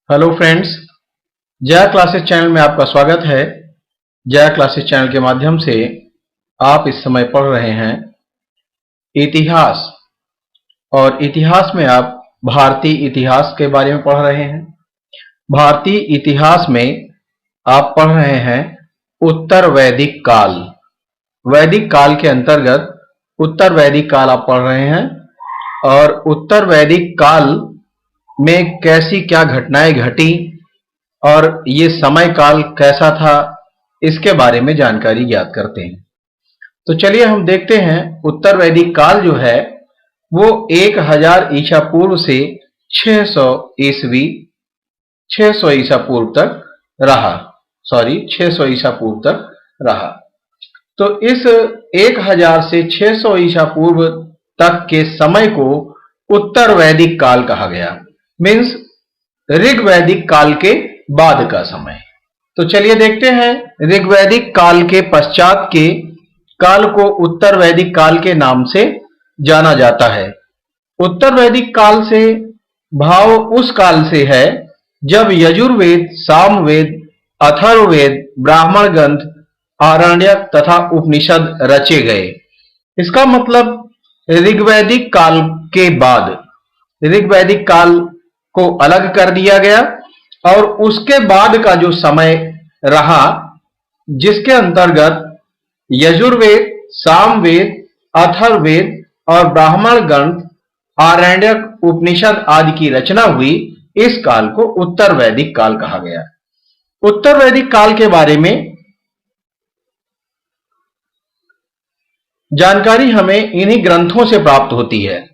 Hello friends, Jaya classes channel में आपका स्वागत है। जया क्लासेस चैनल के माध्यम से आप इस समय पढ़ रहे हैं इतिहास, और इतिहास में आप भारतीय इतिहास के बारे में पढ़ रहे हैं। भारतीय इतिहास में आप पढ़ रहे हैं उत्तर वैदिक काल। वैदिक काल के अंतर्गत उत्तर वैदिक काल आप पढ़ रहे हैं, और उत्तर वैदिक काल में कैसी क्या घटनाएं घटी और ये समय काल कैसा था, इसके बारे में जानकारी ज्ञात करते हैं। तो चलिए हम देखते हैं उत्तर वैदिक काल जो है वो 1000 ईसा पूर्व से 600 ईस्वी 600 ईसा पूर्व तक रहा। 600 ईसा पूर्व तक रहा। तो इस 1000 से 600 ईसा पूर्व तक के समय को उत्तर वैदिक काल कहा गया, मीन्स ऋग्वैदिक काल के बाद का समय। तो चलिए देखते हैं ऋग्वैदिक काल के पश्चात के काल को उत्तर वैदिक काल के नाम से जाना जाता है। उत्तर वैदिक काल से भाव उस काल से है जब यजुर्वेद, सामवेद, अथर्ववेद, ब्राह्मण ग्रंथ, आरण्यक तथा उपनिषद रचे गए। इसका मतलब ऋग्वैदिक काल के बाद ऋग्वैदिक काल को अलग कर दिया गया, और उसके बाद का जो समय रहा जिसके अंतर्गत यजुर्वेद, सामवेद, अथर्ववेद और ब्राह्मण ग्रंथ, आरण्यक, उपनिषद आदि की रचना हुई, इस काल को उत्तर वैदिक काल कहा गया। उत्तर वैदिक काल के बारे में जानकारी हमें इन्हीं ग्रंथों से प्राप्त होती है।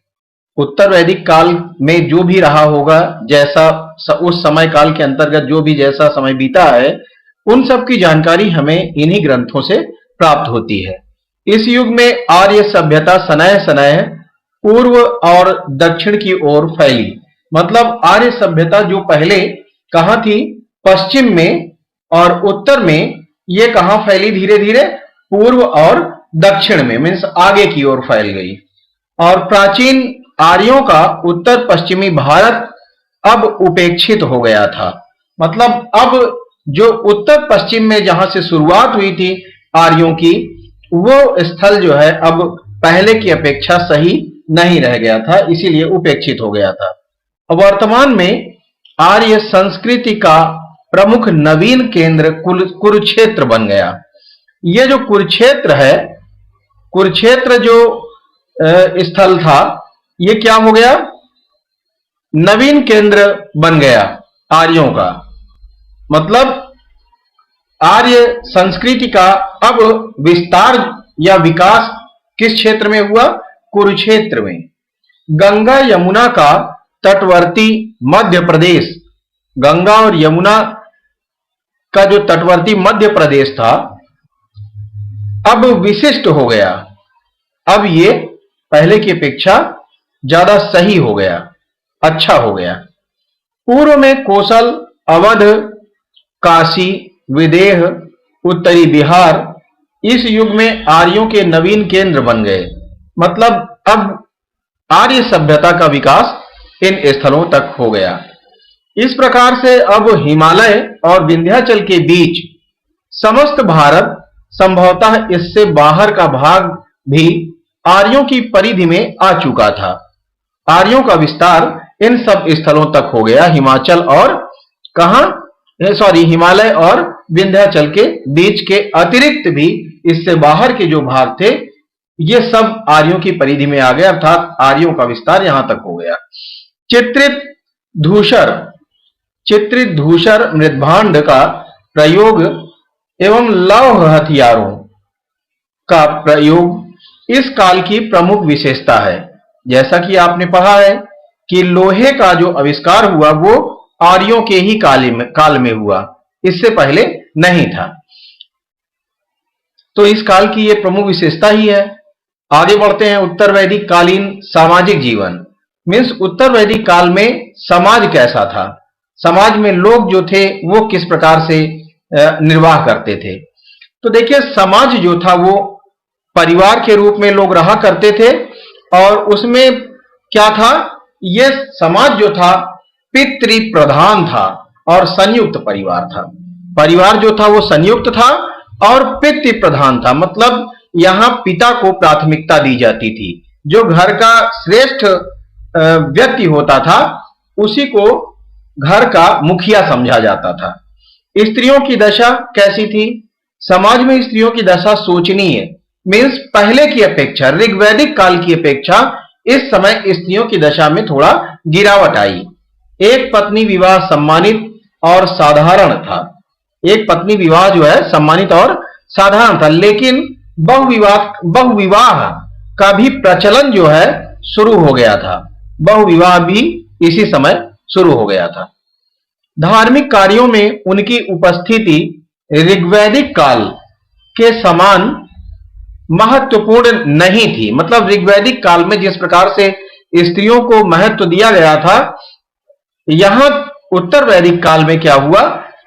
उत्तर वैदिक काल में जो भी रहा होगा, जैसा उस समय काल के अंतर्गत जो भी जैसा समय बीता है, उन सब की जानकारी हमें इन्हीं ग्रंथों से प्राप्त होती है। इस युग में आर्य सभ्यता सनय सनय पूर्व और दक्षिण की ओर फैली। मतलब आर्य सभ्यता जो पहले कहां थी, पश्चिम में, और उत्तर में ये कहां फैली, धीरे धीरे पूर्व और दक्षिण में, मीन्स आगे की ओर फैल गई। और प्राचीन आर्यों का उत्तर पश्चिमी भारत अब उपेक्षित हो गया था। मतलब अब जो उत्तर पश्चिम में जहां से शुरुआत हुई थी आर्यों की, वो स्थल जो है अब पहले की अपेक्षा सही नहीं रह गया था, इसीलिए उपेक्षित हो गया था। अब वर्तमान में आर्य संस्कृति का प्रमुख नवीन केंद्र कुरुक्षेत्र बन गया। ये जो कुरुक्षेत्र है, कुरुक्षेत्र जो स्थल था, ये क्या हो गया, नवीन केंद्र बन गया आर्यों का। मतलब आर्य संस्कृति का अब विस्तार या विकास किस क्षेत्र में हुआ, कुरुक्षेत्र में। गंगा यमुना का तटवर्ती मध्य प्रदेश, गंगा और यमुना का जो तटवर्ती मध्य प्रदेश था, अब विशिष्ट हो गया। अब ये पहले की अपेक्षा ज्यादा सही हो गया, अच्छा हो गया। पूर्व में कोसल, अवध, काशी, विदेह, उत्तरी बिहार इस युग में आर्यों के नवीन केंद्र बन गए। मतलब अब आर्य सभ्यता का विकास इन स्थलों तक हो गया। इस प्रकार से अब हिमालय और विंध्याचल के बीच समस्त भारत, संभवतः इससे बाहर का भाग भी आर्यों की परिधि में आ चुका था। आर्यों का विस्तार इन सब स्थलों तक हो गया। हिमाचल और हिमालय और विंध्याचल के बीच के अतिरिक्त भी इससे बाहर के जो भाग थे, ये सब आर्यों की परिधि में आ गए, अर्थात आर्यों का विस्तार यहां तक हो गया। चित्रित धूसर मृदभांड का प्रयोग एवं लौह हथियारों का प्रयोग इस काल की प्रमुख विशेषता है। जैसा कि आपने पढ़ा है कि लोहे का जो आविष्कार हुआ वो आर्यों के ही काल में हुआ, इससे पहले नहीं था। तो इस काल की ये प्रमुख विशेषता ही है। आगे बढ़ते हैं। उत्तर वैदिक कालीन सामाजिक जीवन, मीन्स उत्तर वैदिक काल में समाज कैसा था, समाज में लोग जो थे वो किस प्रकार से निर्वाह करते थे। तो देखिए, समाज जो था वो परिवार के रूप में लोग रहा करते थे, और उसमें क्या था, ये समाज जो था पितृ प्रधान था और संयुक्त परिवार था। परिवार जो था वो संयुक्त था और पितृ प्रधान था, मतलब यहां पिता को प्राथमिकता दी जाती थी। जो घर का श्रेष्ठ व्यक्ति होता था उसी को घर का मुखिया समझा जाता था। स्त्रियों की दशा कैसी थी? समाज में स्त्रियों की दशा शोचनीय, मीन्स पहले की अपेक्षा, ऋग्वैदिक काल की अपेक्षा इस समय स्त्रियों की दशा में थोड़ा गिरावट आई। एक पत्नी विवाह सम्मानित और साधारण था। एक पत्नी विवाह जो है सम्मानित और साधारण था, लेकिन बहुविवाह का भी प्रचलन जो है शुरू हो गया था। बहुविवाह भी इसी समय शुरू हो गया था। धार्मिक कार्यों में उनकी उपस्थिति ऋग्वैदिक काल के समान महत्वपूर्ण नहीं थी। मतलब ऋग्वैदिक काल में जिस प्रकार से स्त्रियों को महत्व दिया गया था, यहां उत्तर वैदिक काल में क्या हुआ,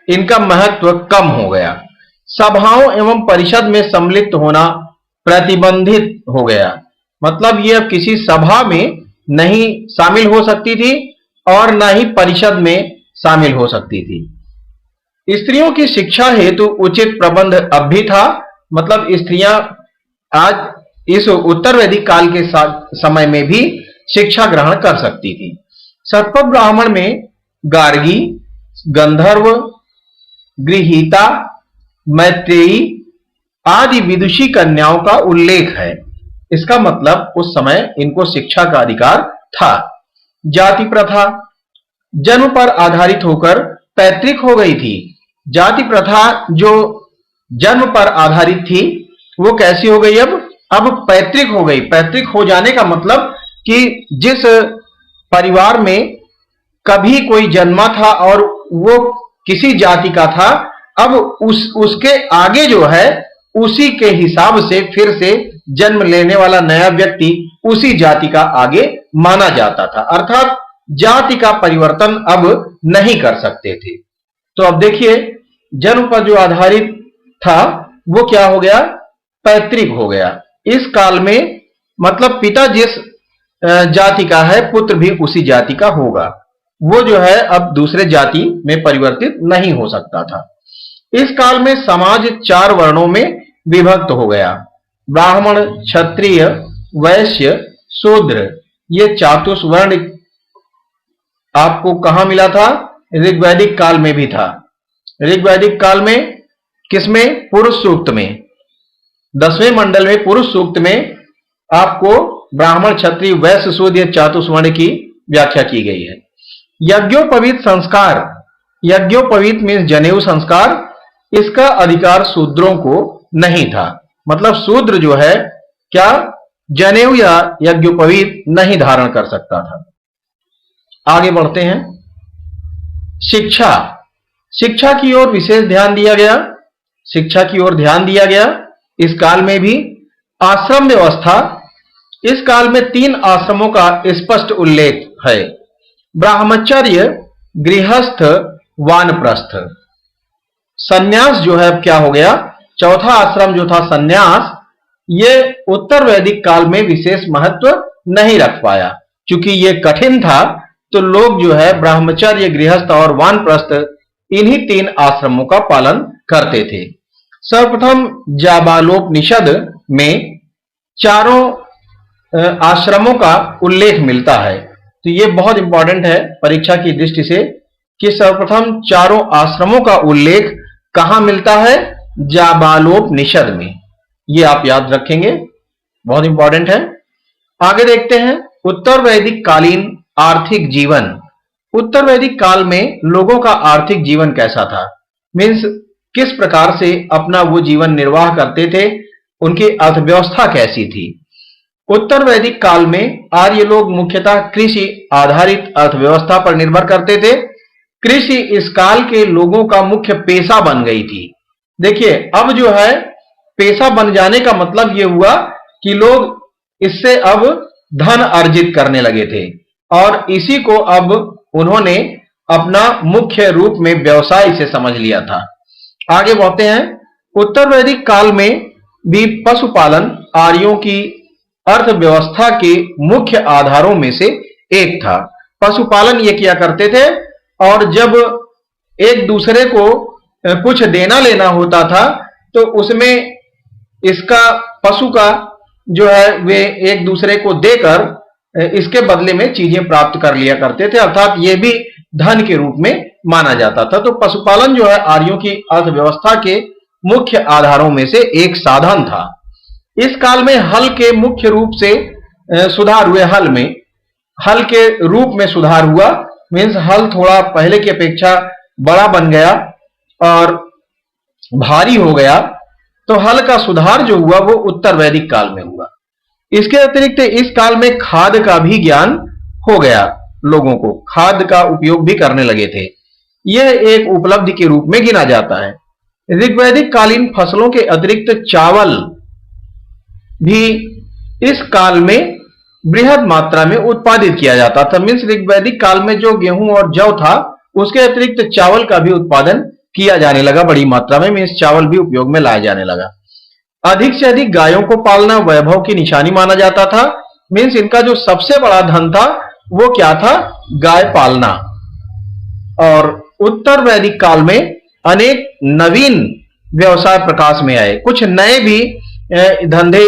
इनका महत्व कम हो गया। सभाओं एवं परिषद में सम्मिलित होना प्रतिबंधित हो गया। मतलब ये अब किसी सभा में नहीं शामिल हो सकती थी और न ही परिषद में शामिल हो सकती थी। स्त्रियों की शिक्षा हेतु उचित प्रबंध अब भी था। मतलब स्त्रियां आज इस उत्तर वैदिक काल के समय में भी शिक्षा ग्रहण कर सकती थी। शतपथ ब्राह्मण में गार्गी, गंधर्व, गृहीता, मैत्रेयी आदि विदुषी कन्याओं का उल्लेख है। इसका मतलब उस समय इनको शिक्षा का अधिकार था। जाति प्रथा जन्म पर आधारित होकर पैतृक हो गई थी। जाति प्रथा जो जन्म पर आधारित थी वो कैसी हो गई, अब पैतृक हो गई। पैतृक हो जाने का मतलब कि जिस परिवार में कभी कोई जन्मा था और वो किसी जाति का था, अब उसके आगे जो है उसी के हिसाब से फिर से जन्म लेने वाला नया व्यक्ति उसी जाति का आगे माना जाता था। अर्थात जाति का परिवर्तन अब नहीं कर सकते थे। तो अब देखिए, जन्म पर जो आधारित था वो क्या हो गया, पैतृक हो गया। इस काल में मतलब पिता जिस जाति का है पुत्र भी उसी जाति का होगा। वो जो है अब दूसरे जाति में परिवर्तित नहीं हो सकता था। इस काल में समाज 4 वर्णों में विभक्त हो गया। ब्राह्मण, क्षत्रिय, वैश्य, शूद्र, ये चातुर्वर्ण आपको कहां मिला था? ऋग्वैदिक काल में भी था। ऋग्वैदिक काल में किसमें? पुरुष सूक्त में, 10वें मंडल में पुरुष सूक्त में आपको ब्राह्मण, क्षत्रिय, वैश्य, शूद्र, चातुर्वर्ण की व्याख्या की गई है। यज्ञोपवीत संस्कार, यज्ञोपवीत मीन्स जनेऊ संस्कार, इसका अधिकार शूद्रों को नहीं था। मतलब शूद्र जो है क्या जनेऊ या यज्ञोपवीत नहीं धारण कर सकता था। आगे बढ़ते हैं। शिक्षा, शिक्षा की ओर विशेष ध्यान दिया गया। शिक्षा की ओर ध्यान दिया गया इस काल में भी। आश्रम व्यवस्था, इस काल में 3 आश्रमों का स्पष्ट उल्लेख है। ब्रह्मचर्य, गृहस्थ, वानप्रस्थ। सन्यास जो है अब क्या हो गया, चौथा आश्रम जो था सन्यास, ये उत्तर वैदिक काल में विशेष महत्व नहीं रख पाया। क्योंकि ये कठिन था तो लोग जो है ब्रह्मचर्य, गृहस्थ और वानप्रस्थ इन्हीं 3 आश्रमों का पालन करते थे। सर्वप्रथम जाबालोपनिषद में 4 आश्रमों का उल्लेख मिलता है। तो ये बहुत इंपॉर्टेंट है परीक्षा की दृष्टि से कि सर्वप्रथम 4 आश्रमों का उल्लेख कहां मिलता है? जाबालोपनिषद में। ये आप याद रखेंगे, बहुत इंपॉर्टेंट है। आगे देखते हैं उत्तर वैदिक कालीन आर्थिक जीवन। उत्तर वैदिक काल में लोगों का आर्थिक जीवन कैसा था, मीन्स किस प्रकार से अपना वो जीवन निर्वाह करते थे, उनकी अर्थव्यवस्था कैसी थी। उत्तर वैदिक काल में आर्य लोग मुख्यतः कृषि आधारित अर्थव्यवस्था पर निर्भर करते थे। कृषि इस काल के लोगों का मुख्य पेशा बन गई थी। देखिए, अब जो है पेशा बन जाने का मतलब यह हुआ कि लोग इससे अब धन अर्जित करने लगे थे और इसी को अब उन्होंने अपना मुख्य रूप में व्यवसाय से समझ लिया था। आगे बढ़ते हैं। उत्तर वैदिक काल में भी पशुपालन आर्यों की अर्थव्यवस्था के मुख्य आधारों में से एक था। पशुपालन ये किया करते थे। और जब एक दूसरे को कुछ देना लेना होता था तो उसमें इसका पशु का जो है वे एक दूसरे को देकर इसके बदले में चीजें प्राप्त कर लिया करते थे, अर्थात ये भी धन के रूप में माना जाता था। तो पशुपालन जो है आर्यों की अर्थव्यवस्था के मुख्य आधारों में से एक साधन था। इस काल में हल के मुख्य रूप से सुधार हुए, हल के रूप में सुधार हुआ, मीन्स हल थोड़ा पहले की अपेक्षा बड़ा बन गया और भारी हो गया। तो हल का सुधार जो हुआ वो उत्तर वैदिक काल में हुआ। इसके अतिरिक्त इस काल में खाद का भी ज्ञान हो गया, लोगों को खाद का उपयोग भी करने लगे थे। यह एक उपलब्धि के रूप में गिना जाता है। ऋग्वैदिक कालीन फसलों के अतिरिक्त चावल भी इस काल में बृहद मात्रा में उत्पादित किया जाता था। मीन्स ऋग्वैदिक काल में जो गेहूं और जौ था उसके अतिरिक्त चावल का भी उत्पादन किया जाने लगा बड़ी मात्रा में। मीन्स चावल भी उपयोग में लाया जाने लगा। अधिक से अधिक गायों को पालना वैभव की निशानी माना जाता था। मीन्स इनका जो सबसे बड़ा धन था वो क्या था? गाय पालना। और उत्तर वैदिक काल में अनेक नवीन व्यवसाय प्रकाश में आए, कुछ नए भी धंधे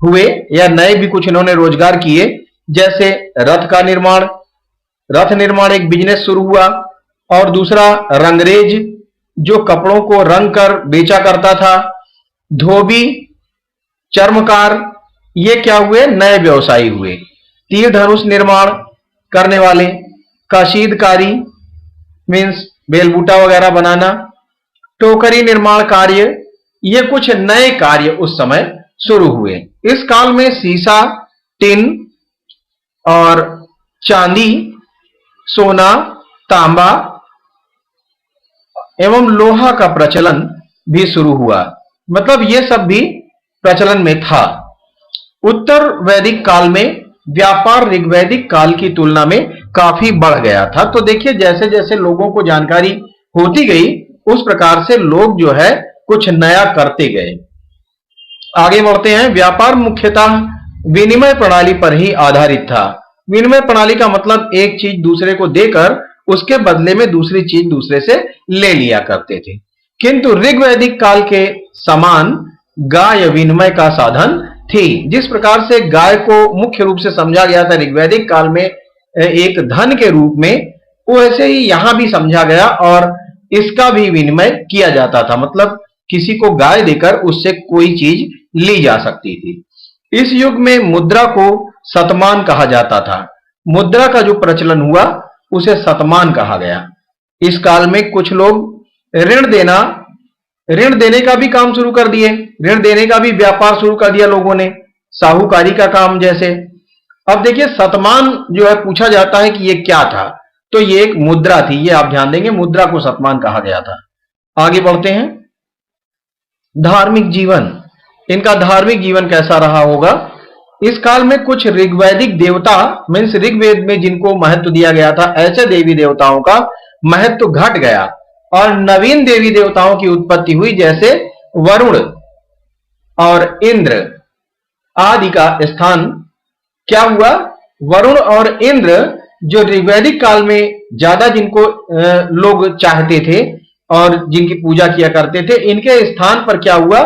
हुए या नए भी कुछ इन्होंने रोजगार किए, जैसे रथ निर्माण एक बिजनेस शुरू हुआ। और दूसरा रंगरेज, जो कपड़ों को रंग कर बेचा करता था। धोबी, चर्मकार, ये क्या हुए? नए व्यवसायी हुए। तीर धनुष निर्माण करने वाले, कशीदकारी मीन्स बेलबूटा वगैरह बनाना, टोकरी निर्माण कार्य, ये कुछ नए कार्य उस समय शुरू हुए। इस काल में सीसा, टिन और चांदी, सोना, तांबा एवं लोहा का प्रचलन भी शुरू हुआ। मतलब ये सब भी प्रचलन में था। उत्तर वैदिक काल में व्यापार ऋग्वैदिक काल की तुलना में काफी बढ़ गया था। तो देखिए जैसे जैसे लोगों को जानकारी होती गई उस प्रकार से लोग जो है कुछ नया करते गए। आगे बढ़ते हैं। व्यापार मुख्यतः विनिमय प्रणाली पर ही आधारित था। विनिमय प्रणाली का मतलब एक चीज दूसरे को देकर उसके बदले में दूसरी चीज दूसरे से ले लिया करते थे। किंतु ऋग्वैदिक काल के समान गाय विनिमय का साधन थी। जिस प्रकार से गाय को मुख्य रूप से समझा गया था ऋग्वैदिक काल में एक धन के रूप में, वैसे ही यहां भी समझा गया और इसका भी विनिमय किया जाता था। मतलब किसी को गाय देकर उससे कोई चीज ली जा सकती थी। इस युग में मुद्रा को शतमान कहा जाता था। मुद्रा का जो प्रचलन हुआ उसे शतमान कहा गया। इस काल में कुछ लोग ऋण देने का भी काम शुरू कर दिए। ऋण देने का भी व्यापार शुरू कर दिया लोगों ने, साहूकारी का काम जैसे। अब देखिए शतमान जो है पूछा जाता है कि ये क्या था, तो ये एक मुद्रा थी। ये आप ध्यान देंगे, मुद्रा को शतमान कहा गया था। आगे बढ़ते हैं। धार्मिक जीवन, इनका धार्मिक जीवन कैसा रहा होगा? इस काल में कुछ ऋग्वैदिक देवता मीन्स ऋग्वेद में जिनको महत्व दिया गया था, ऐसे देवी देवताओं का महत्व घट गया और नवीन देवी देवताओं की उत्पत्ति हुई, जैसे वरुण और इंद्र आदि का स्थान क्या हुआ? वरुण और इंद्र जो ऋग्वैदिक काल में ज्यादा जिनको लोग चाहते थे और जिनकी पूजा किया करते थे, इनके स्थान पर क्या हुआ?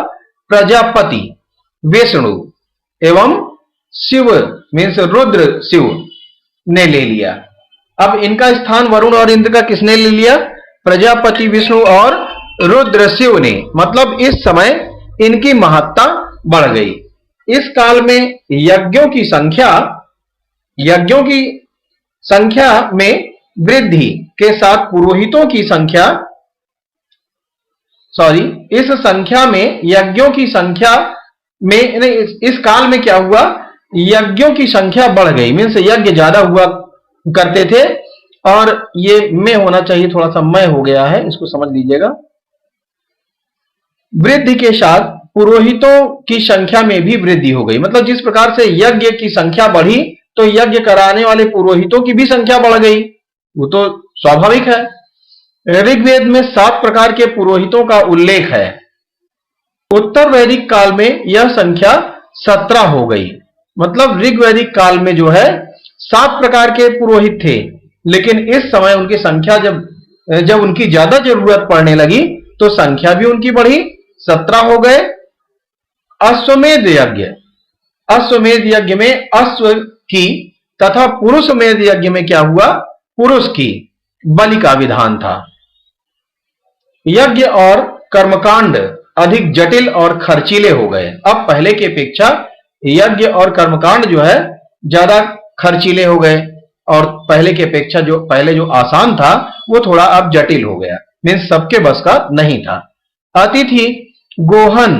प्रजापति, विष्णु एवं शिव मीन्स रुद्र शिव ने ले लिया। अब इनका स्थान वरुण और इंद्र का किसने ले लिया? प्रजापति, विष्णु और रुद्र शिव ने। मतलब इस समय इनकी महत्ता बढ़ गई। इस काल में यज्ञों की संख्या में वृद्धि के साथ पुरोहितों की संख्या इस संख्या में यज्ञों की संख्या में इस काल में क्या हुआ? यज्ञों की संख्या बढ़ गई। मीन्स यज्ञ ज्यादा हुआ करते थे। और ये में होना चाहिए, थोड़ा सा मैं हो गया है, इसको समझ लीजिएगा। वृद्धि के साथ पुरोहितों की संख्या में भी वृद्धि हो गई। मतलब जिस प्रकार से यज्ञ की संख्या बढ़ी तो यज्ञ कराने वाले पुरोहितों की भी संख्या बढ़ गई, वो तो स्वाभाविक है। ऋग्वेद में 7 प्रकार के पुरोहितों का उल्लेख है। उत्तर वैदिक काल में यह संख्या 17 हो गई। मतलब ऋग्वैदिक काल में जो है 7 प्रकार के पुरोहित थे, लेकिन इस समय उनकी संख्या जब जब उनकी ज्यादा जरूरत पड़ने लगी तो संख्या भी उनकी बढ़ी, 17 हो गए। अश्वमेध यज्ञ, अश्वमेध यज्ञ में अश्व की तथा पुरुष मेध यज्ञ में क्या हुआ, पुरुष की बलि का विधान था। यज्ञ और कर्मकांड अधिक जटिल और खर्चीले हो गए। अब पहले की अपेक्षा यज्ञ और कर्मकांड जो है ज्यादा खर्चीले हो गए, और पहले की अपेक्षा जो पहले जो आसान था वो थोड़ा अब जटिल हो गया, मीन्स सबके बस का नहीं था। अतिथि गोहन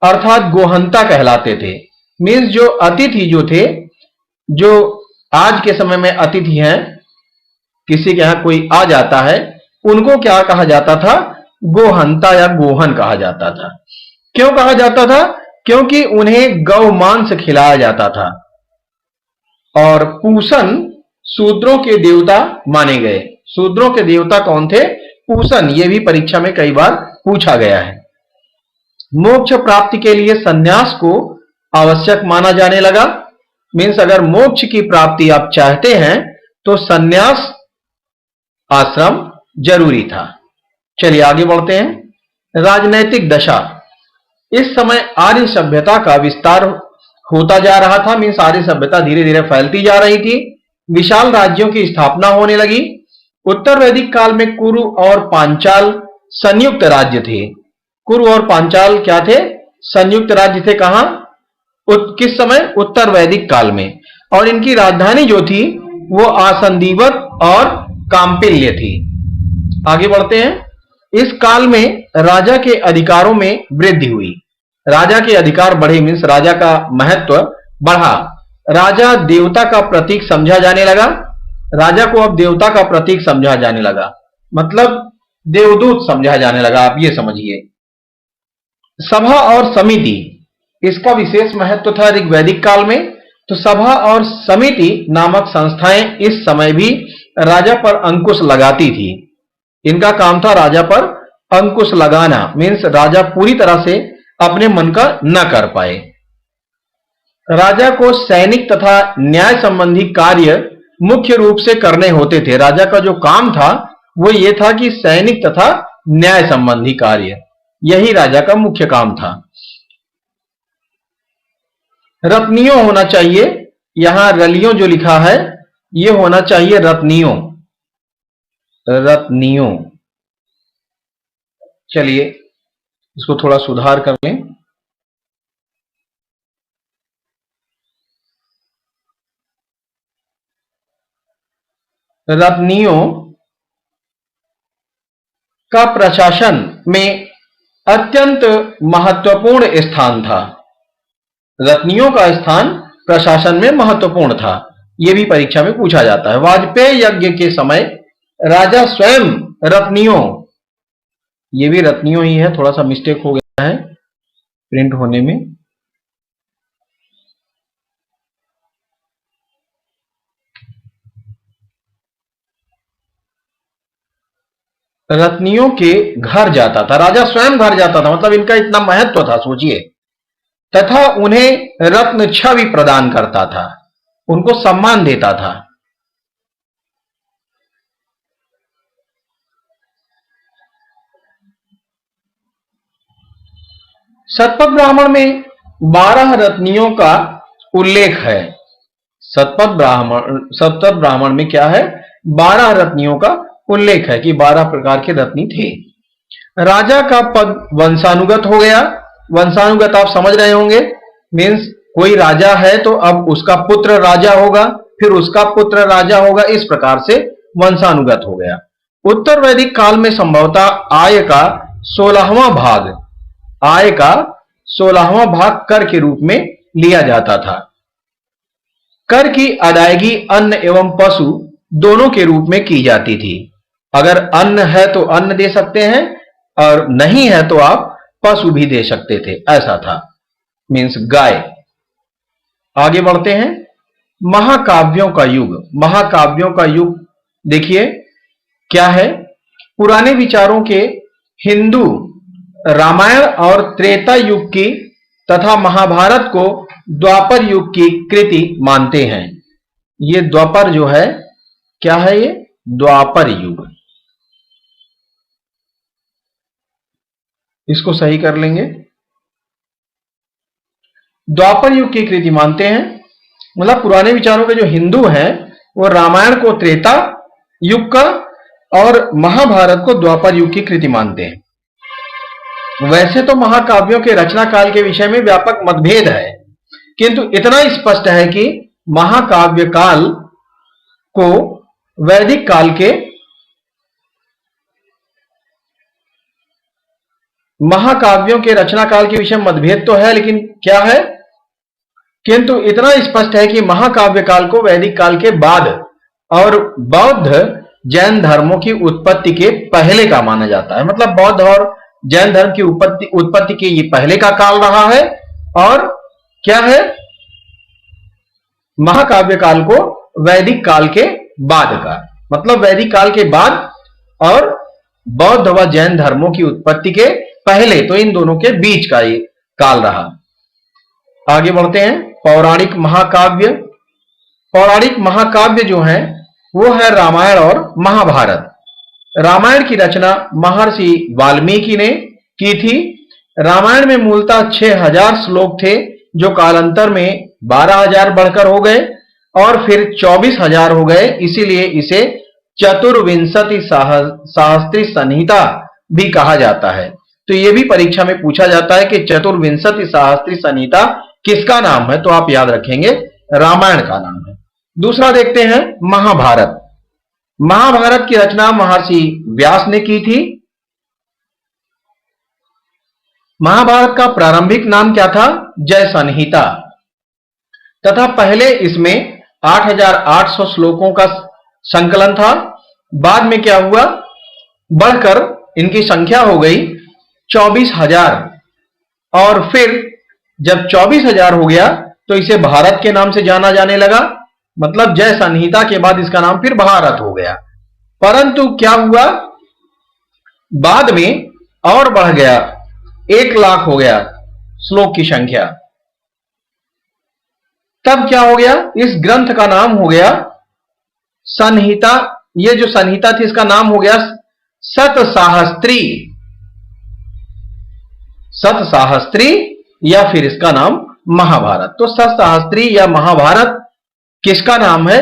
अर्थात गोहंता कहलाते थे, मीन्स जो अतिथि जो थे, जो आज के समय में अतिथि हैं, किसी के यहां कोई आ जाता है, उनको क्या कहा जाता था, गोहंता या गोहन कहा जाता था। क्यों कहा जाता था, क्योंकि उन्हें गौ मांस खिलाया जाता था। और पूषण शूद्रों के देवता माने गए। शूद्रों के देवता कौन थे, पूषण, ये भी परीक्षा में कई बार पूछा गया है। मोक्ष प्राप्ति के लिए सन्यास को आवश्यक माना जाने लगा, मीन्स अगर मोक्ष की प्राप्ति आप चाहते हैं तो सन्यास आश्रम जरूरी था। चलिए आगे बढ़ते हैं। राजनैतिक दशा, इस समय आर्य सभ्यता का विस्तार होता जा रहा था, मीन्स आर्य सभ्यता धीरे धीरे फैलती जा रही थी। विशाल राज्यों की स्थापना होने लगी। उत्तर वैदिक काल में कुरु और पांचाल संयुक्त राज्य थे। कुरु और पांचाल क्या थे, संयुक्त राज्य थे। कहां, किस समय, उत्तर वैदिक काल में। और इनकी राजधानी जो थी वो आसंदीवत और काम्पिल्य थी। आगे बढ़ते हैं। इस काल में राजा के अधिकारों में वृद्धि हुई। राजा के अधिकार बढ़े, मीन्स राजा का महत्व बढ़ा। राजा देवता का प्रतीक समझा जाने लगा। राजा को अब देवता का प्रतीक समझा जाने लगा, मतलब देवदूत समझा जाने लगा, आप ये समझिए। सभा और समिति, इसका विशेष महत्व था ऋग्वैदिक काल में। तो सभा और समिति नामक संस्थाएं इस समय भी राजा पर अंकुश लगाती थी। इनका काम था राजा पर अंकुश लगाना, मीन्स राजा पूरी तरह से अपने मन का न कर पाए। राजा को सैनिक तथा न्याय संबंधी कार्य मुख्य रूप से करने होते थे। राजा का जो काम था वो ये था कि सैनिक तथा न्याय संबंधी कार्य, यही राजा का मुख्य काम था। रत्नियों होना चाहिए, यहां रलियों जो लिखा है ये होना चाहिए रत्नियों, रत्नियों। चलिए इसको थोड़ा सुधार कर लें। रत्नियों का प्रशासन में अत्यंत महत्वपूर्ण स्थान था। रत्नियों का स्थान प्रशासन में महत्वपूर्ण था, यह भी परीक्षा में पूछा जाता है। वाजपेयी यज्ञ के समय राजा स्वयं रत्नियों, ये भी रत्नियों ही है, थोड़ा सा मिस्टेक हो गया है प्रिंट होने में। रत्नियों के घर जाता था, राजा स्वयं घर जाता था, मतलब इनका इतना महत्व था, सोचिए। तथा उन्हें रत्न छवि प्रदान करता था, उनको सम्मान देता था। शतपथ ब्राह्मण में 12 रत्नियों का उल्लेख है। शतपथ ब्राह्मण में क्या है, 12 रत्नियों का उल्लेख है कि 12 प्रकार के रत्नी थे। राजा का पद वंशानुगत हो गया। वंशानुगत आप समझ रहे होंगे, मीन्स कोई राजा है तो अब उसका पुत्र राजा होगा, फिर उसका पुत्र राजा होगा, इस प्रकार से वंशानुगत हो गया। उत्तर वैदिक काल में संभवतः आय का 16वां भाग, आय का 16वां भाग कर के रूप में लिया जाता था। कर की अदायगी अन्न एवं पशु दोनों के रूप में की जाती थी। अगर अन्न है तो अन्न दे सकते हैं, और नहीं है तो आप पशु भी दे सकते थे, ऐसा था, मीन्स गाय। आगे बढ़ते हैं। महाकाव्यों का युग, महाकाव्यों का युग देखिए क्या है। पुराने विचारों के हिंदू रामायण और त्रेता युग की तथा महाभारत को द्वापर युग की कृति मानते हैं। ये द्वापर जो है, क्या है ये? द्वापर युग। इसको सही कर लेंगे। द्वापर युग की कृति मानते हैं, मतलब पुराने विचारों के जो हिंदू हैं वो रामायण को त्रेता युग का और महाभारत को द्वापर युग की कृति मानते हैं। वैसे तो महाकाव्यों के रचना काल के विषय में व्यापक मतभेद है, किंतु इतना स्पष्ट है कि महाकाव्य काल को वैदिक काल के महाकाव्यों के रचना काल के विषय में मतभेद तो है, लेकिन क्या है? किंतु इतना स्पष्ट है कि महाकाव्य काल को वैदिक काल के बाद और बौद्ध जैन धर्मों की उत्पत्ति के पहले का माना जाता है। मतलब बौद्ध और जैन धर्म की उत्पत्ति के ये पहले का काल रहा है, और क्या है? महाकाव्य काल को वैदिक काल के बाद का, मतलब वैदिक काल के बाद और बौद्ध व जैन धर्मों की उत्पत्ति के पहले, तो इन दोनों के बीच का ये काल रहा। आगे बढ़ते हैं। पौराणिक महाकाव्य। पौराणिक महाकाव्य जो है वो है रामायण और महाभारत। रामायण की रचना महर्षि वाल्मीकि ने की थी। रामायण में मूलतः 6000 श्लोक थे, जो कालांतर में 12000 बढ़कर हो गए और फिर 24000 हो गए। इसीलिए इसे चतुर्विंशति सहस्त्री संहिता भी कहा जाता है। तो यह भी परीक्षा में पूछा जाता है कि चतुर्विंशति सहस्त्री संहिता किसका नाम है, तो आप याद रखेंगे रामायण का नाम है। दूसरा देखते हैं महाभारत। महाभारत की रचना महर्षि व्यास ने की थी। महाभारत का प्रारंभिक नाम क्या था? जय संहिता, तथा पहले इसमें 8800 श्लोकों का संकलन था। बाद में क्या हुआ? बढ़कर इनकी संख्या हो गई 24000, और फिर जब 24000 हो गया तो इसे भारत के नाम से जाना जाने लगा। मतलब जय संहिता के बाद इसका नाम फिर भारत हो गया। परंतु क्या हुआ? बाद में और बढ़ गया, 1,00,000 हो गया श्लोक की संख्या। तब क्या हो गया? इस ग्रंथ का नाम हो गया संहिता। ये जो संहिता थी इसका नाम हो गया शतसाहस्त्री। शतसाहस्त्री या फिर इसका नाम महाभारत। तो शतसाहस्त्री या महाभारत किसका नाम है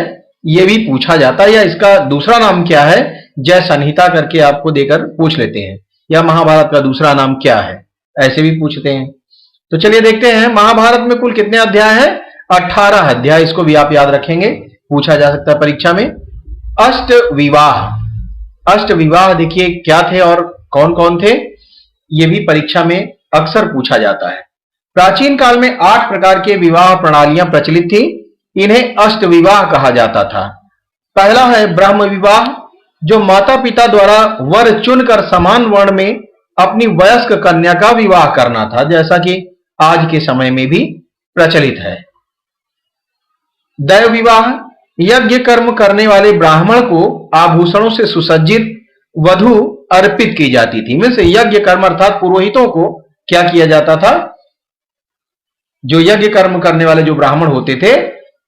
यह भी पूछा जाता है, या इसका दूसरा नाम क्या है? जय संहिता करके आपको देकर पूछ लेते हैं, या महाभारत का दूसरा नाम क्या है, ऐसे भी पूछते हैं। तो चलिए देखते हैं महाभारत में कुल कितने अध्याय हैं? 18 अध्याय। इसको भी आप याद रखेंगे, पूछा जा सकता है परीक्षा में। अष्ट विवाह। अष्ट विवाह देखिए क्या थे और कौन कौन थे, यह भी परीक्षा में अक्सर पूछा जाता है। प्राचीन काल में 8 प्रकार के विवाह प्रणालियां प्रचलित थी। इन्हें अष्ट विवाह कहा जाता था। पहला है ब्रह्म विवाह, जो माता पिता द्वारा वर चुनकर समान वर्ण में अपनी वयस्क कन्या का विवाह करना था, जैसा कि आज के समय में भी प्रचलित है। दैव विवाह, यज्ञ कर्म करने वाले ब्राह्मण को आभूषणों से सुसज्जित वधु अर्पित की जाती थी। मीन्स यज्ञ कर्म अर्थात पुरोहितों को क्या किया जाता था? जो यज्ञ कर्म करने वाले जो ब्राह्मण होते थे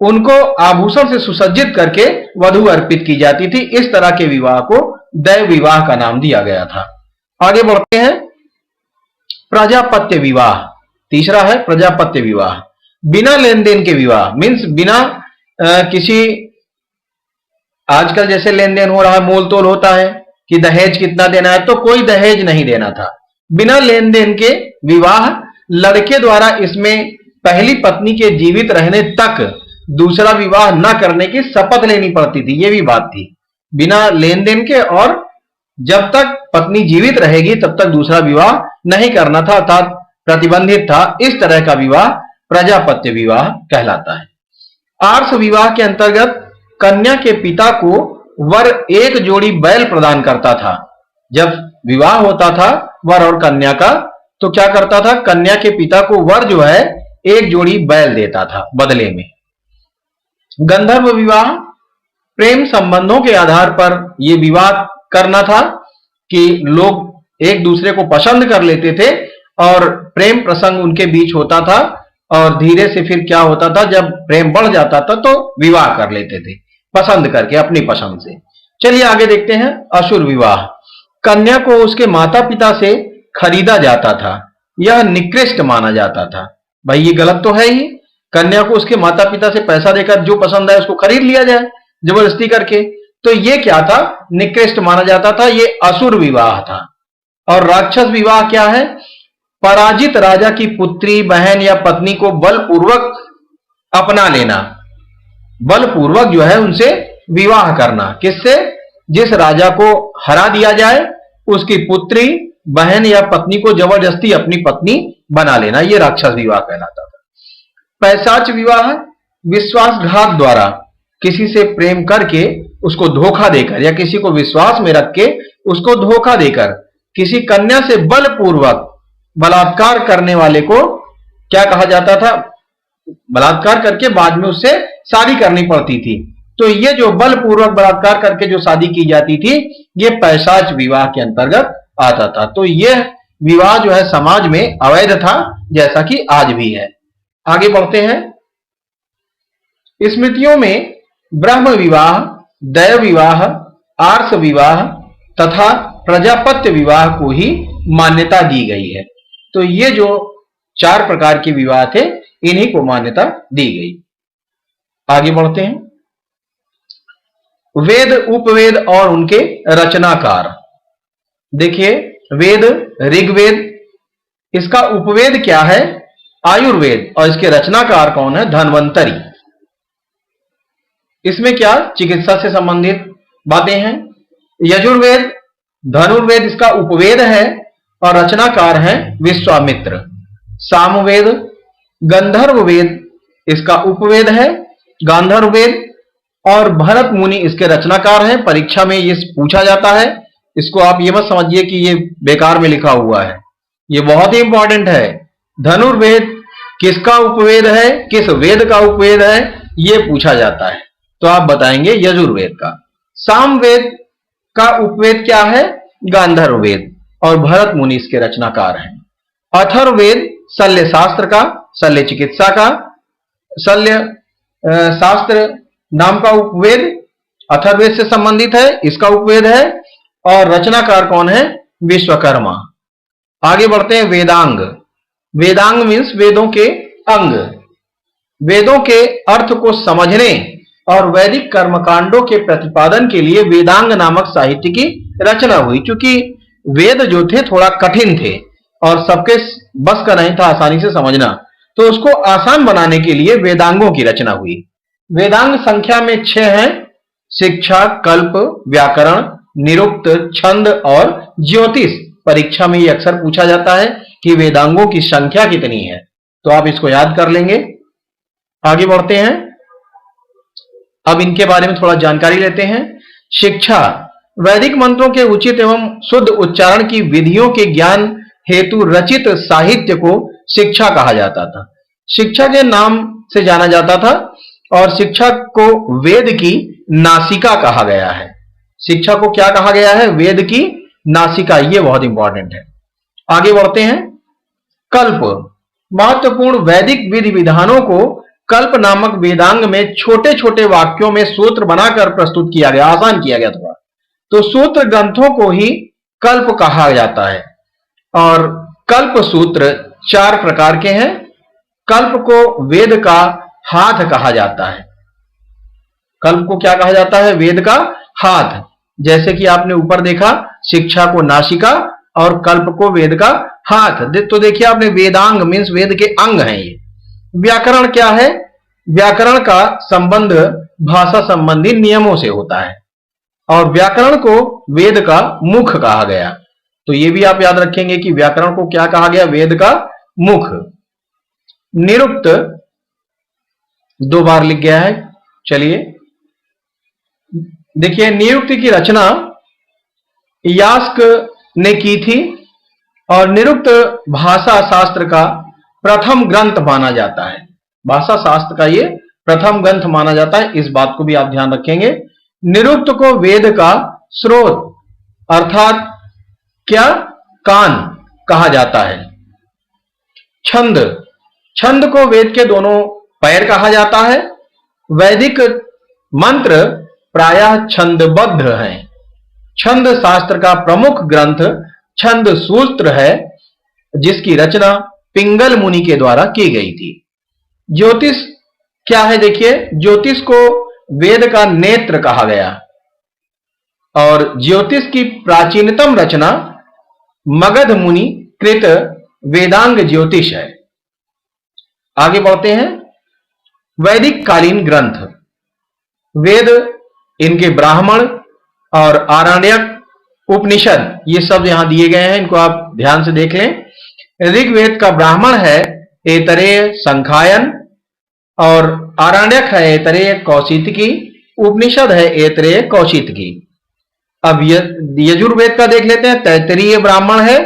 उनको आभूषण से सुसज्जित करके वधु अर्पित की जाती थी। इस तरह के विवाह को दैव विवाह का नाम दिया गया था। आगे बढ़ते हैं। प्रजापत्य विवाह। तीसरा है प्रजापत्य विवाह, बिना लेन देन के विवाह। मीन्स बिना किसी, आजकल जैसे लेन देन हो रहा है, मोल तोल होता है कि दहेज कितना देना है, तो कोई दहेज नहीं देना था। बिना लेन देन के विवाह, लड़के द्वारा इसमें पहली पत्नी के जीवित रहने तक दूसरा विवाह न करने की शपथ लेनी पड़ती थी। यह भी बात थी, बिना लेन देन के, और जब तक पत्नी जीवित रहेगी तब तक दूसरा विवाह नहीं करना था, अर्थात प्रतिबंधित था। इस तरह का विवाह प्रजापत्य विवाह कहलाता है। आर्ष विवाह के अंतर्गत कन्या के पिता को वर एक जोड़ी बैल प्रदान करता था। जब विवाह होता था वर और कन्या का, तो क्या करता था? कन्या के पिता को वर जो है एक जोड़ी बैल देता था बदले में। गंधर्व विवाह, प्रेम संबंधों के आधार पर यह विवाह करना था कि लोग एक दूसरे को पसंद कर लेते थे और प्रेम प्रसंग उनके बीच होता था, और धीरे से फिर क्या होता था, जब प्रेम बढ़ जाता था तो विवाह कर लेते थे पसंद करके, अपनी पसंद से। चलिए आगे देखते हैं। असुर विवाह, कन्या को उसके माता पिता से खरीदा जाता था, यह निकृष्ट माना जाता था। भाई ये गलत तो है ही, कन्या को उसके माता पिता से पैसा देकर जो पसंद है उसको खरीद लिया जाए जबरदस्ती करके, तो ये क्या था, निकृष्ट माना जाता था, ये असुर विवाह था। और राक्षस विवाह क्या है, पराजित राजा की पुत्री, बहन या पत्नी को बलपूर्वक अपना लेना, बलपूर्वक जो है उनसे विवाह करना। किससे, जिस राजा को हरा दिया जाए उसकी पुत्री, बहन या पत्नी को जबरदस्ती अपनी पत्नी बना लेना, यह राक्षस विवाह कहलाता था। पैशाच विवाह, विश्वासघात द्वारा किसी से प्रेम करके उसको धोखा देकर या किसी को विश्वास में रख के उसको धोखा देकर किसी कन्या से बलपूर्वक बलात्कार करने वाले को क्या कहा जाता था, बलात्कार करके बाद में उससे शादी करनी पड़ती थी। तो ये जो बलपूर्वक बलात्कार करके जो शादी की जाती थी, ये पैशाच विवाह के अंतर्गत आता था। तो यह विवाह जो है समाज में अवैध था, जैसा कि आज भी है। आगे बढ़ते हैं। स्मृतियों में ब्रह्म विवाह, दैव विवाह, आर्ष विवाह तथा प्रजापत्य विवाह को ही मान्यता दी गई है। तो ये जो 4 प्रकार के विवाह थे, इन्हीं को मान्यता दी गई। आगे बढ़ते हैं। वेद, उपवेद और उनके रचनाकार। देखिए, वेद ऋग्वेद, इसका उपवेद क्या है, आयुर्वेद, और इसके रचनाकार कौन है, धन्वंतरी। इसमें क्या, चिकित्सा से संबंधित बातें हैं। यजुर्वेद, धनुर्वेद इसका उपवेद है और रचनाकार है विश्वामित्र। सामवेद, गंधर्व वेद इसका उपवेद है गांधर्व वेद, और भरत मुनि इसके रचनाकार हैं। परीक्षा में ये पूछा जाता है, इसको आप ये मत समझिए कि ये बेकार में लिखा हुआ है, ये बहुत ही इंपॉर्टेंट है। धनुर्वेद किसका उपवेद है, किस वेद का उपवेद है, ये पूछा जाता है, तो आप बताएंगे यजुर्वेद का। सामवेद का उपवेद क्या है, गांधर्व वेद, और भरत मुनि इसके रचनाकार हैं। अथर्ववेद शल्य शास्त्र का, शल्य चिकित्सा का, शल्य शास्त्र नाम का उपवेद अथर्ववेद से संबंधित है, इसका उपवेद है, और रचनाकार कौन है, विश्वकर्मा। आगे बढ़ते हैं। वेदांग, वेदांग मीन्स वेदों के अंग। वेदों के अर्थ को समझने और वैदिक कर्मकांडों के प्रतिपादन के लिए वेदांग नामक साहित्य की रचना हुई। क्योंकि वेद जो थे थोड़ा कठिन थे और सबके बस का नहीं था आसानी से समझना, तो उसको आसान बनाने के लिए वेदांगों की रचना हुई। वेदांग संख्या में 6 हैं, शिक्षा, कल्प, व्याकरण, निरुक्त, छंद और ज्योतिष। परीक्षा में ये अक्सर पूछा जाता है कि वेदांगों की संख्या कितनी है, तो आप इसको याद कर लेंगे। आगे बढ़ते हैं। अब इनके बारे में थोड़ा जानकारी लेते हैं। शिक्षा, वैदिक मंत्रों के उचित एवं शुद्ध उच्चारण की विधियों के ज्ञान हेतु रचित साहित्य को शिक्षा कहा जाता था। शिक्षा के नाम से जाना जाता था, और शिक्षा को वेद की नासिका कहा गया है। शिक्षा को क्या कहा गया है, वेद की नासिका, ये बहुत इंपॉर्टेंट है। आगे बढ़ते हैं। कल्प, महत्वपूर्ण वैदिक विधि विधानों को कल्प नामक वेदांग में छोटे छोटे वाक्यों में सूत्र बनाकर प्रस्तुत किया गया, आसान किया गया थोड़ा, तो सूत्र ग्रंथों को ही कल्प कहा जाता है। और कल्प सूत्र 4 प्रकार के हैं। कल्प को वेद का हाथ कहा जाता है। कल्प को क्या कहा जाता है, वेद का हाथ। जैसे कि आपने ऊपर देखा, शिक्षा को नासिका और कल्प को वेद का हाथ। तो देखिए आपने, वेदांग मीन्स वेद के अंग हैं ये। व्याकरण क्या है, व्याकरण का संबंध भाषा संबंधी नियमों से होता है, और व्याकरण को वेद का मुख कहा गया। तो ये भी आप याद रखेंगे कि व्याकरण को क्या कहा गया, वेद का मुख। निरुक्त 2 बार लिख गया है। चलिए देखिए, निरुक्त की रचना यास्क ने की थी, और निरुक्त भाषा शास्त्र का प्रथम ग्रंथ माना जाता है। भाषा शास्त्र का ये प्रथम ग्रंथ माना जाता है, इस बात को भी आप ध्यान रखेंगे। निरुक्त को वेद का स्रोत अर्थात क्या, कान कहा जाता है। छंद, छंद को वेद के दोनों पैर कहा जाता है। वैदिक मंत्र प्रायः छंदबद्ध हैं। छंद शास्त्र का प्रमुख ग्रंथ छंद सूत्र है, जिसकी रचना पिंगल मुनि के द्वारा की गई थी। ज्योतिष क्या है? देखिए, ज्योतिष को वेद का नेत्र कहा गया और ज्योतिष की प्राचीनतम रचना मगध मुनि कृत वेदांग ज्योतिष है। आगे बढ़ते हैं। वैदिक कालीन ग्रंथ वेद, इनके ब्राह्मण और आरण्यक उपनिषद, ये सब यहां दिए गए हैं, इनको आप ध्यान से देख लें। ऋग्वेद का ब्राह्मण है ऐतरेय संखायन और आरण्यक है ऐतरेय कौशितकी, उपनिषद है ऐतरेय कौशितकी। अब यजुर्वेद का देख लेते हैं। तैत्तरीय ब्राह्मण है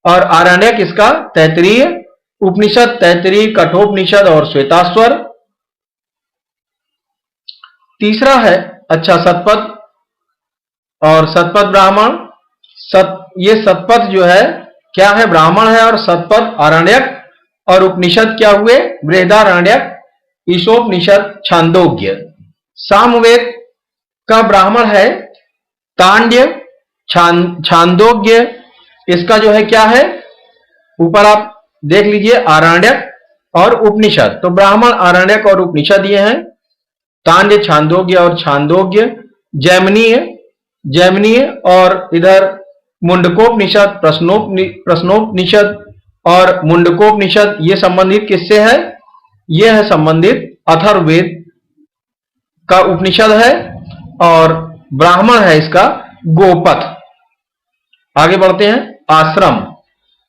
और आरण्यक इसका तैत्तरीय, उपनिषद तैत्तरीय कठोपनिषद और श्वेताश्वर। तीसरा है शतपथ और शतपथ ब्राह्मण। ये शतपथ जो है क्या है? ब्राह्मण है। और शतपथ आरण्यक और उपनिषद क्या हुए? बृहदारण्यक, ईशोपनिषद, छांदोग्य। सामवेद का ब्राह्मण है तांड्य, छांदोग्य इसका जो है क्या है? ऊपर आप देख लीजिए, आरण्यक और उपनिषद। तो ब्राह्मण, आरण्यक और उपनिषद ये हैं, तांड्य, छांदोग्य और छांदोग्य। जैमिनीय और इधर मुंडकोपनिषद, प्रश्नोपनिषद और मुंडकोपनिषद, ये संबंधित किससे है? ये है संबंधित अथर्ववेद का उपनिषद है और ब्राह्मण है इसका गोपथ। आगे बढ़ते हैं। आश्रम।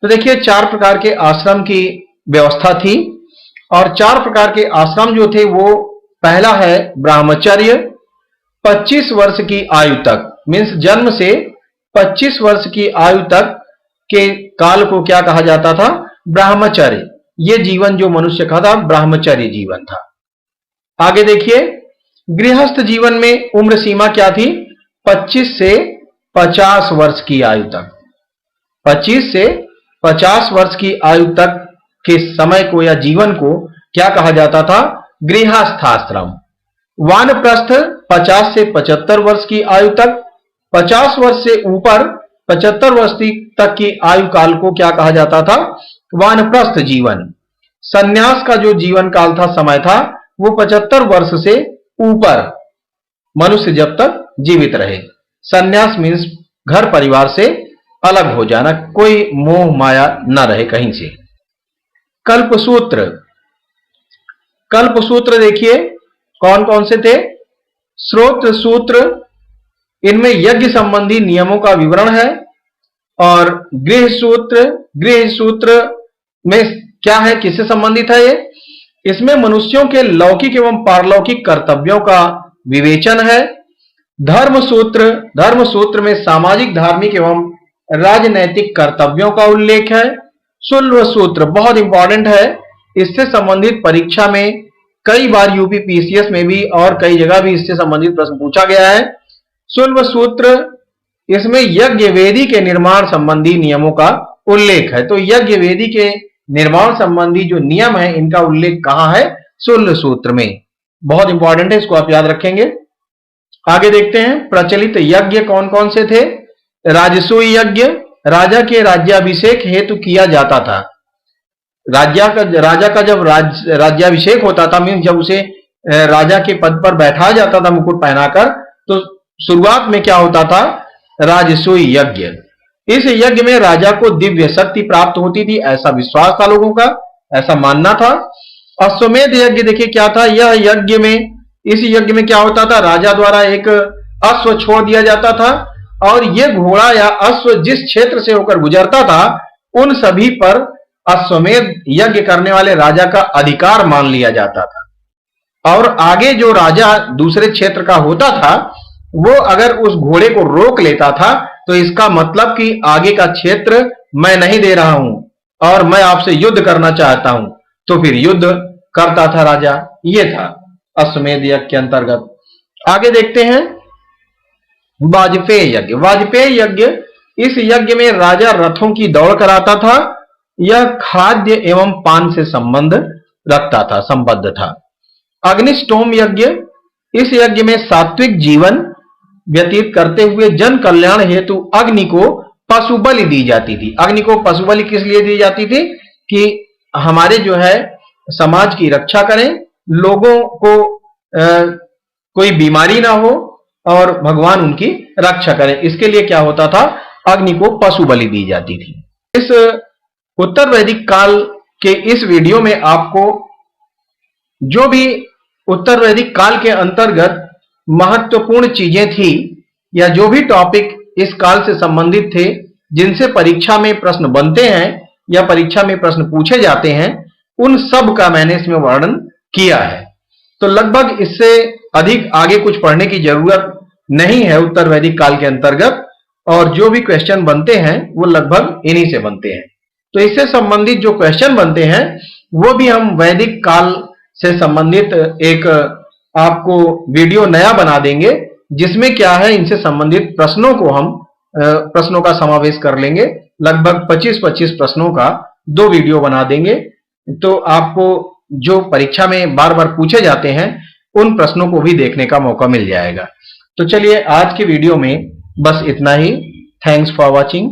तो देखिए, 4 प्रकार के आश्रम की व्यवस्था थी और 4 प्रकार के आश्रम जो थे वो, पहला है ब्रह्मचर्य, 25 वर्ष की आयु तक, मीन्स जन्म से 25 वर्ष की आयु तक के काल को क्या कहा जाता था? ब्रह्मचर्य। ये जीवन जो मनुष्य का था, ब्रह्मचर्य जीवन था। आगे देखिए, गृहस्थ जीवन में उम्र सीमा क्या थी? 25 से 50 वर्ष की आयु तक। 25 से 50 वर्ष की आयु तक के समय को या जीवन को क्या कहा जाता था? गृहस्थाश्रम। वानप्रस्थ 50 से 75 वर्ष की आयु तक। 50 वर्ष से ऊपर 75 वर्ष तक की आयु काल को क्या कहा जाता था? वानप्रस्थ जीवन। सन्यास का जो जीवन काल था, समय था, वो 75 वर्ष से ऊपर मनुष्य जब तक जीवित रहे। सन्यास मीन्स घर परिवार से अलग हो जाना, कोई मोह माया न रहे कहीं से। कल्पसूत्र। कल्पसूत्र देखिए कौन कौन से थे? श्रोत्र सूत्र, इनमें यज्ञ संबंधी नियमों का विवरण है। और गृह सूत्र में क्या है, किससे संबंधित है ये? इसमें मनुष्यों के लौकिक एवं पारलौकिक कर्तव्यों का विवेचन है। धर्म सूत्र में सामाजिक, धार्मिक एवं राजनैतिक कर्तव्यों का उल्लेख है। शुल्व सूत्र बहुत इंपॉर्टेंट है, इससे संबंधित परीक्षा में कई बार यूपीपीसीएस में भी और कई जगह भी इससे संबंधित प्रश्न पूछा गया है। शुल्व सूत्र, इसमें यज्ञ वेदी के निर्माण संबंधी नियमों का उल्लेख है। तो यज्ञ वेदी के निर्माण संबंधी जो नियम है, इनका उल्लेख कहां है? शुल्व सूत्र में। बहुत इंपॉर्टेंट है, इसको आप याद रखेंगे। आगे देखते हैं, प्रचलित यज्ञ कौन कौन से थे? राजसूय यज्ञ, राजा के राज्याभिषेक हेतु किया जाता था। राजा का जब राज्याभिषेक होता था, मीन जब उसे राजा के पद पर बैठाया जाता था मुकुट पहनाकर, तो शुरुआत में क्या होता था? राजसूय यज्ञ। इस यज्ञ में राजा को दिव्य शक्ति प्राप्त होती थी, ऐसा विश्वास था लोगों का, ऐसा मानना था। अश्वमेध यज्ञ देखिए क्या था? यह यज्ञ में, इस यज्ञ में क्या होता था? राजा द्वारा एक अश्व छोड़ दिया जाता था और यह घोड़ा या अश्व जिस क्षेत्र से होकर गुजरता था, उन सभी पर अश्वमेध यज्ञ करने वाले राजा का अधिकार मान लिया जाता था। और आगे जो राजा दूसरे क्षेत्र का होता था, वो अगर उस घोड़े को रोक लेता था, तो इसका मतलब कि आगे का क्षेत्र मैं नहीं दे रहा हूं और मैं आपसे युद्ध करना चाहता हूं, तो फिर युद्ध करता था राजा। ये था अश्वमेध यज्ञ के अंतर्गत। आगे देखते हैं वाजपेय यज्ञ। वाजपेय यज्ञ, इस यज्ञ में राजा रथों की दौड़ कराता था, यह खाद्य एवं पान से संबंध रखता था, संबद्ध था। अग्निष्टोम यज्ञ, इस यज्ञ में सात्विक जीवन व्यतीत करते हुए जन कल्याण हेतु अग्नि को पशु बलि दी जाती थी। अग्नि को पशु बलि किस लिए दी जाती थी? कि हमारे जो है समाज की रक्षा करें, लोगों को कोई बीमारी ना हो और भगवान उनकी रक्षा करें। इसके लिए क्या होता था? अग्नि को पशु बलि दी जाती थी। इस उत्तर वैदिक काल के इस वीडियो में आपको जो भी उत्तर वैदिक काल के अंतर्गत महत्वपूर्ण चीजें थी या जो भी टॉपिक इस काल से संबंधित थे, जिनसे परीक्षा में प्रश्न बनते हैं या परीक्षा में प्रश्न पूछे जाते हैं, उन सब का मैंने इसमें वर्णन किया है। तो लगभग इससे अधिक आगे कुछ पढ़ने की जरूरत नहीं है उत्तर वैदिक काल के अंतर्गत, और जो भी क्वेश्चन बनते हैं वो लगभग इन्हीं से बनते हैं। तो इससे संबंधित जो क्वेश्चन बनते हैं वो भी हम वैदिक काल से संबंधित एक आपको वीडियो नया बना देंगे, जिसमें क्या है, इनसे संबंधित प्रश्नों को हम प्रश्नों का समावेश कर लेंगे। लगभग 25-25 प्रश्नों का 2 वीडियो बना देंगे। तो आपको जो परीक्षा में बार बार पूछे जाते हैं उन प्रश्नों को भी देखने का मौका मिल जाएगा। तो चलिए आज के वीडियो में बस इतना ही। Thanks for watching.